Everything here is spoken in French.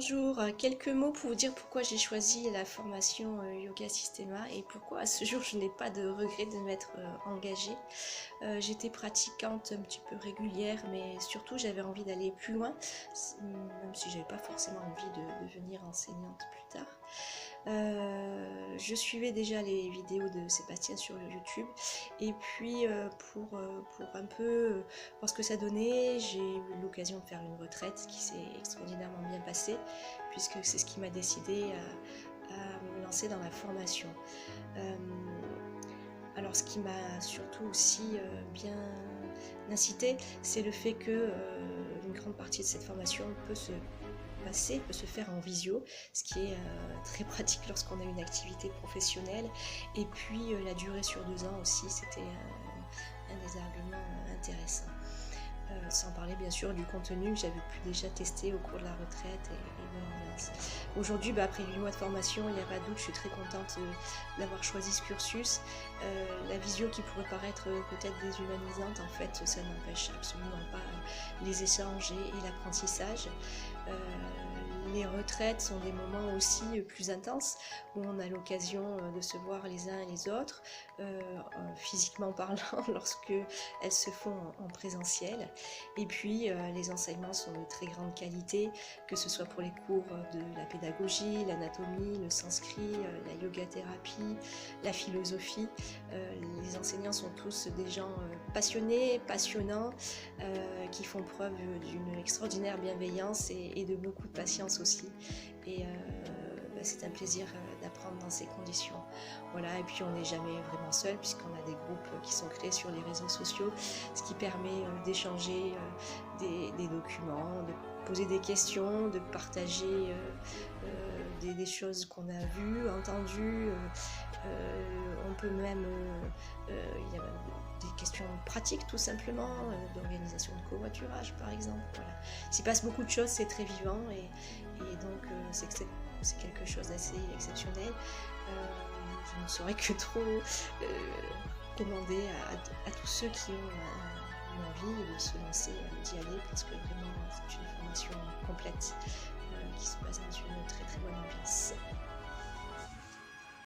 Bonjour, quelques mots pour vous dire pourquoi j'ai choisi la formation Yoga Systema et pourquoi à ce jour je n'ai pas de regret de m'être engagée. J'étais pratiquante un petit peu régulière, mais surtout j'avais envie d'aller plus loin, même si j'avais pas forcément envie de devenir enseignante plus tard. Je suivais déjà les vidéos de Sébastien sur YouTube et puis pour un peu voir ce que ça donnait, j'ai eu l'occasion de faire une retraite qui s'est extraordinairement bien passée puisque c'est ce qui m'a décidé à me lancer dans la formation. Euh, alors ce qui m'a surtout aussi bien incité, c'est le fait que une grande partie de cette formation peut se faire en visio, ce qui est très pratique lorsqu'on a une activité professionnelle. Et puis la durée sur 2 ans aussi, c'était un des arguments intéressants. Sans parler bien sûr du contenu que j'avais pu déjà tester au cours de la retraite et de l'ambiance. Aujourd'hui, après 8 mois de formation, il n'y a pas de doute, je suis très contente d'avoir choisi ce cursus. La visio qui pourrait paraître peut-être déshumanisante, en fait, ça n'empêche absolument pas les échanges et l'apprentissage. Les retraites sont des moments aussi plus intenses où on a l'occasion de se voir les uns et les autres, physiquement parlant, lorsque elles se font en présentiel. Et puis les enseignements sont de très grande qualité, que ce soit pour les cours de la pédagogie, l'anatomie, le sanskrit, la yoga thérapie, la philosophie. Les enseignants sont tous des gens passionnés, passionnants, qui font preuve d'une extraordinaire bienveillance et de beaucoup de patience aussi. Et c'est un plaisir d'apprendre dans ces conditions. Voilà, et puis on n'est jamais vraiment seul puisqu'on a des groupes qui sont créés sur les réseaux sociaux, ce qui permet d'échanger des documents, de poser des questions, de partager des choses qu'on a vues, entendues. On peut même, il y a des questions pratiques tout simplement, d'organisation de covoiturage par exemple. Voilà. Il s'y passe beaucoup de choses, c'est très vivant et donc c'est quelque chose d'assez exceptionnel. Je ne saurais que trop recommander à tous ceux qui ont une envie de se lancer, d'y aller, parce que vraiment c'est une formation complète qui se passe dans une très très bonne ambiance.